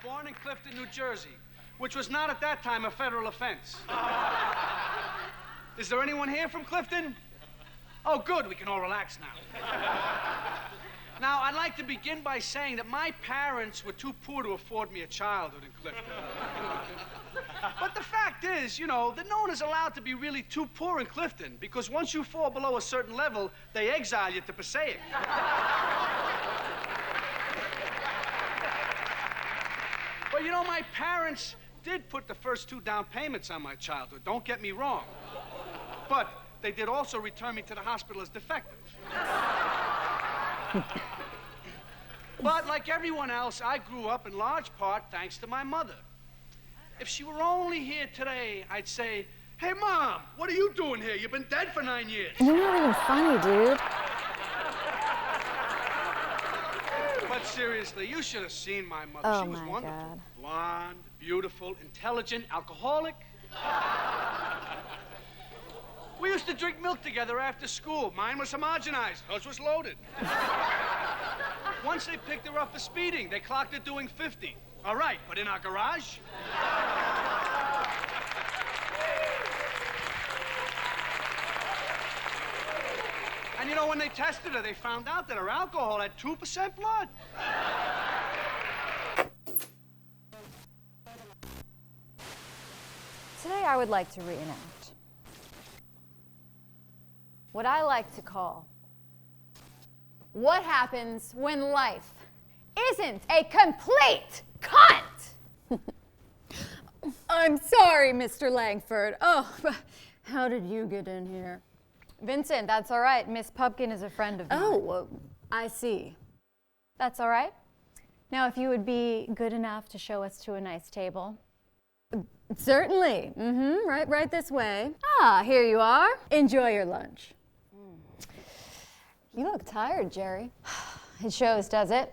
born in Clifton, New Jersey, which was not at that time a federal offense. Is there anyone here from Clifton? Oh, good, we can all relax now. Now, I'd like to begin by saying that my parents were too poor to afford me a childhood in Clifton. But the fact is, you know, that no one is allowed to be really too poor in Clifton, because once you fall below a certain level, they exile you to Passaic. But you know, my parents did put the first 2 down payments on my childhood, don't get me wrong. But they did also return me to the hospital as defective. But like everyone else, I grew up in large part thanks to my mother. If she were only here today, I'd say, "Hey, Mom, what are you doing here? You've been dead for 9 years." You're not even funny, dude. But seriously, you should have seen my mother. Oh, she was my wonderful. God. Blonde, beautiful, intelligent, alcoholic. We used to drink milk together after school. Mine was homogenized. Hers was loaded. Once they picked her up for speeding. They clocked her doing 50. All right, but in our garage? And you know, when they tested her, they found out that her alcohol had 2% blood. Today I would like to reenact what I like to call what happens when life isn't a complete cunt. I'm sorry, Mr. Langford. Oh, how did you get in here? Vincent, that's all right. Miss Pupkin is a friend of mine. Oh, I see. That's all right. Now, if you would be good enough to show us to a nice table. Certainly. Right this way. Ah, here you are. Enjoy your lunch. You look tired, Jerry. It shows, does it?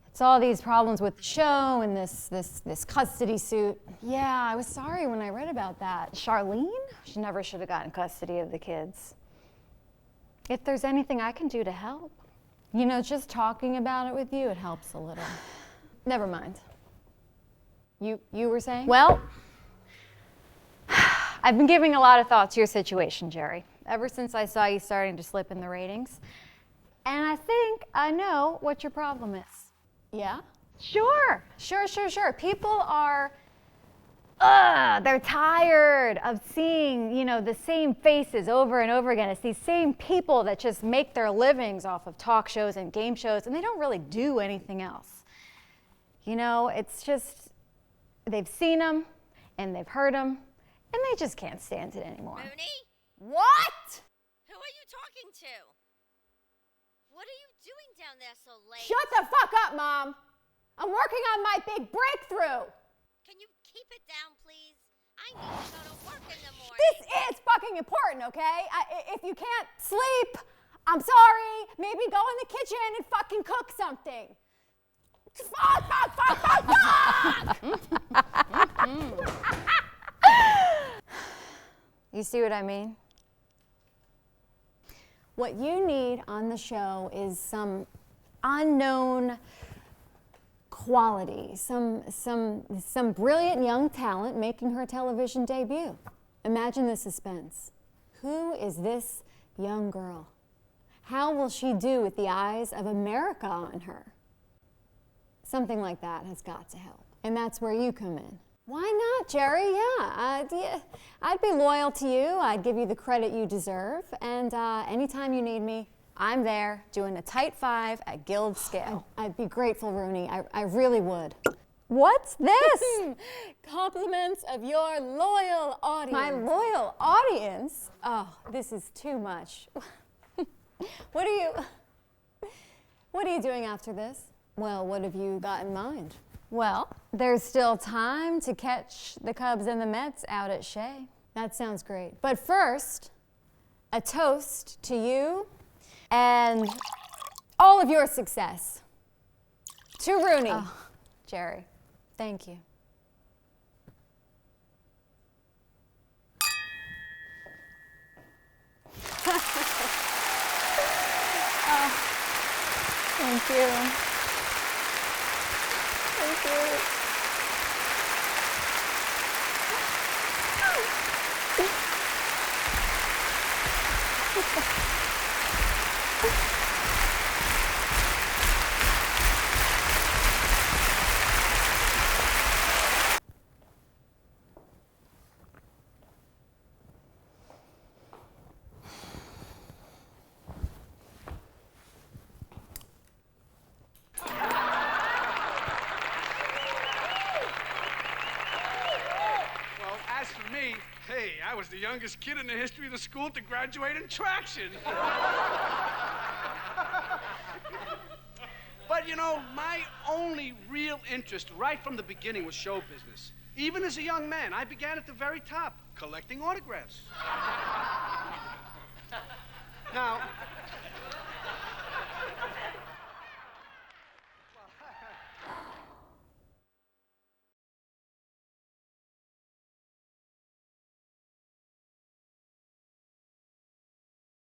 It's all these problems with the show and this custody suit. Yeah, I was sorry when I read about that. Charlene? She never should have gotten custody of the kids. If there's anything I can do to help. You know, just talking about it with you, it helps a little. Never mind. You were saying? Well, I've been giving a lot of thought to your situation, Jerry, ever since I saw you starting to slip in the ratings. And I think I know what your problem is. Yeah? Sure. People are, they're tired of seeing, you know, the same faces over and over again. It's these same people that just make their livings off of talk shows and game shows, and they don't really do anything else. You know, it's just, they've seen them, and they've heard them, and they just can't stand it anymore. Mooney? What? Who are you talking to? What are you doing down there so late? Shut the fuck up, Mom. I'm working on my big breakthrough. Can you keep it down, please? I need to go to work in the morning. This is fucking important, okay? If you can't sleep, I'm sorry. Maybe go in the kitchen and fucking cook something. Fuck! You see what I mean? What you need on the show is some unknown quality, some brilliant young talent making her television debut. Imagine the suspense. Who is this young girl? How will she do with the eyes of America on her? Something like that has got to help. And that's where you come in. Why not, Jerry? Yeah, I'd be loyal to you. I'd give you the credit you deserve. And anytime you need me, I'm there doing a tight 5 at Guild scale. I'd be grateful, Rooney. I really would. What's this? Compliments of your loyal audience. My loyal audience? Oh, this is too much. What are you doing after this? Well, what have you got in mind? Well, there's still time to catch the Cubs and the Mets out at Shea. That sounds great. But first, a toast to you and all of your success. To Rooney. Oh, Jerry, thank you. Thank you. Thank you. Well, as for me, hey, I was the youngest kid in the history of the school to graduate in traction. But, you know, my only real interest right from the beginning was show business. Even as a young man, I began at the very top, collecting autographs. Now,